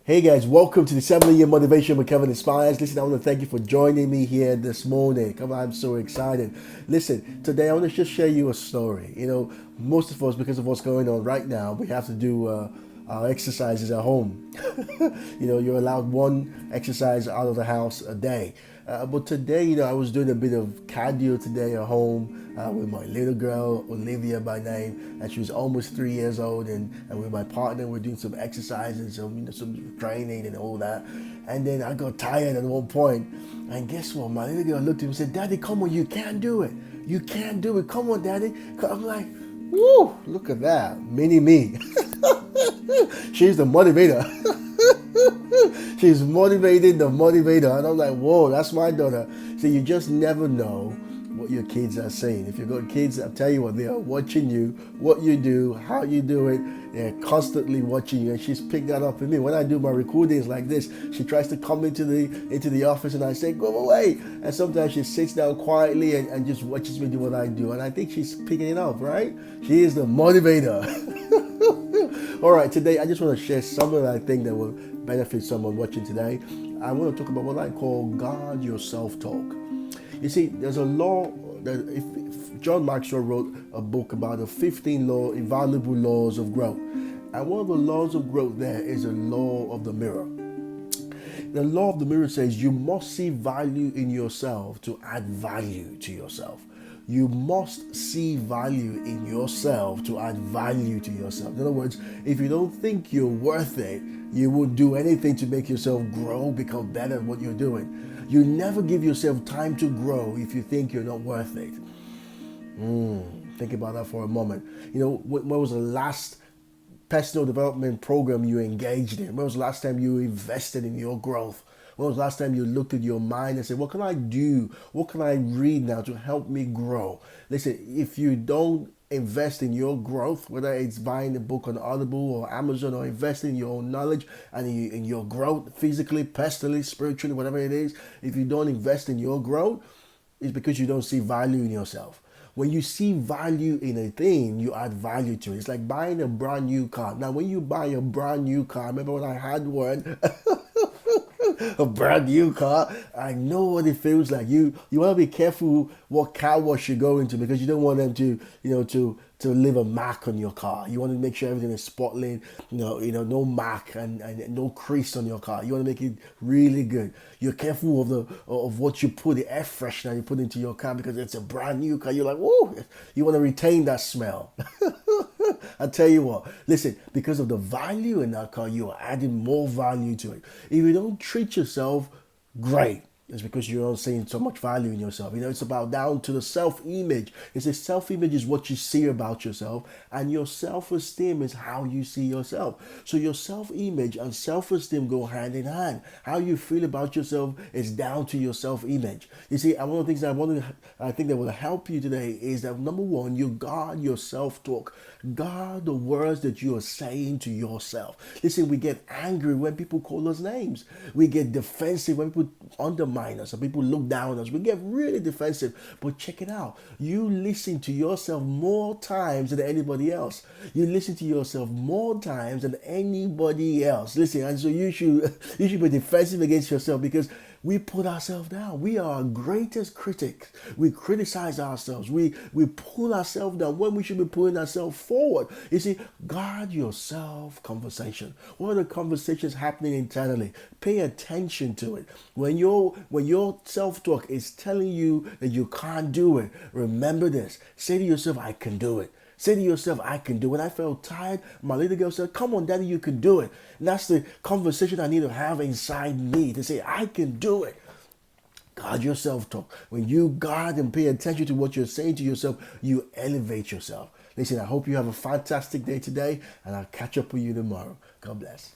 Hey guys, welcome to the 7 Year Motivation with Kelvin Inspires. Listen, I want to thank you for joining me here this morning. Come on, I'm so excited. Listen, today I want to just share you a story. Most of us, because of what's going on right now, we have to do our exercises at home. You're allowed one exercise out of the house a day. But today, I was doing a bit of cardio today at home with my little girl, Olivia by name, and she was almost 3 years old. And with my partner, we're doing some exercises, some training and all that. And then I got tired at one point. And guess what? My little girl looked at me and said, "Daddy, come on, you can do it. You can do it. Come on, Daddy." I'm like, woo, look at that. Mini me. She's the motivator. She's motivating the motivator. And I'm like, whoa, that's my daughter. So you just never know what your kids are saying. If you've got kids, I'll tell you what, they are watching you, what you do, how you do it. They're constantly watching you. And she's picked that up in me. When I do my recordings like this, she tries to come into the office and I say, "Go away." And sometimes she sits down quietly and just watches me do what I do. And I think she's picking it up, right? She is the motivator. All right, today I just want to share something that I think that will benefit someone watching today. I want to talk about what I call guard your self-talk. You see, there's a law that if John Maxwell wrote a book about the 15 invaluable laws of growth. And one of the laws of growth there is the law of the mirror. The law of the mirror says you must see value in yourself to add value to yourself. You must see value in yourself to add value to yourself. In other words, if you don't think you're worth it, you won't do anything to make yourself grow, become better at what you're doing. You never give yourself time to grow if you think you're not worth it. Think about that for a moment. When was the last personal development program you engaged in? When was the last time you invested in your growth? When was the last time you looked at your mind and said, what can I do? What can I read now to help me grow? Listen, if you don't invest in your growth, whether it's buying a book on Audible or Amazon or investing in your own knowledge and in your growth physically, personally, spiritually, whatever it is, if you don't invest in your growth, it's because you don't see value in yourself. When you see value in a thing, you add value to it. It's like buying a brand new car. Now, when you buy a brand new car, I remember when I had one, a brand new car, I know what it feels like. You want to be careful what car wash you go into because you don't want them to leave a mark on your car. You want to make sure everything is spotless, no mark and no crease on your car. You want to make it really good. You're careful of what you put, the air freshener you put into your car because it's a brand new car. You're like, whoa, you want to retain that smell. I tell you what, listen, because of the value in that car, you are adding more value to it. If you don't treat yourself great, it's because you're not seeing so much value in yourself. It's about down to the self-image. It's a self-image is what you see about yourself, and your self-esteem is how you see yourself. So your self-image and self-esteem go hand in hand. How you feel about yourself is down to your self-image. You see, and one of the things I think that will help you today is that number one, you guard your self-talk. Guard the words that you are saying to yourself. Listen, we get angry when people call us names. We get defensive when people undermine us and people look down on us. We get really defensive. But check it out. You listen to yourself more times than anybody else. You listen to yourself more times than anybody else. Listen, and so you should be defensive against yourself because we put ourselves down. We are our greatest critics. We criticize ourselves. We pull ourselves down when we should be pulling ourselves forward. You see, guard your self conversation. What are the conversations happening internally? Pay attention to it. When your self-talk is telling you that you can't do it, remember this. Say to yourself, I can do it. Say to yourself, I can do it. When I felt tired, my little girl said, come on, Daddy, you can do it. And that's the conversation I need to have inside me to say, I can do it. Guard your self-talk. When you guard and pay attention to what you're saying to yourself, you elevate yourself. Listen, I hope you have a fantastic day today, and I'll catch up with you tomorrow. God bless.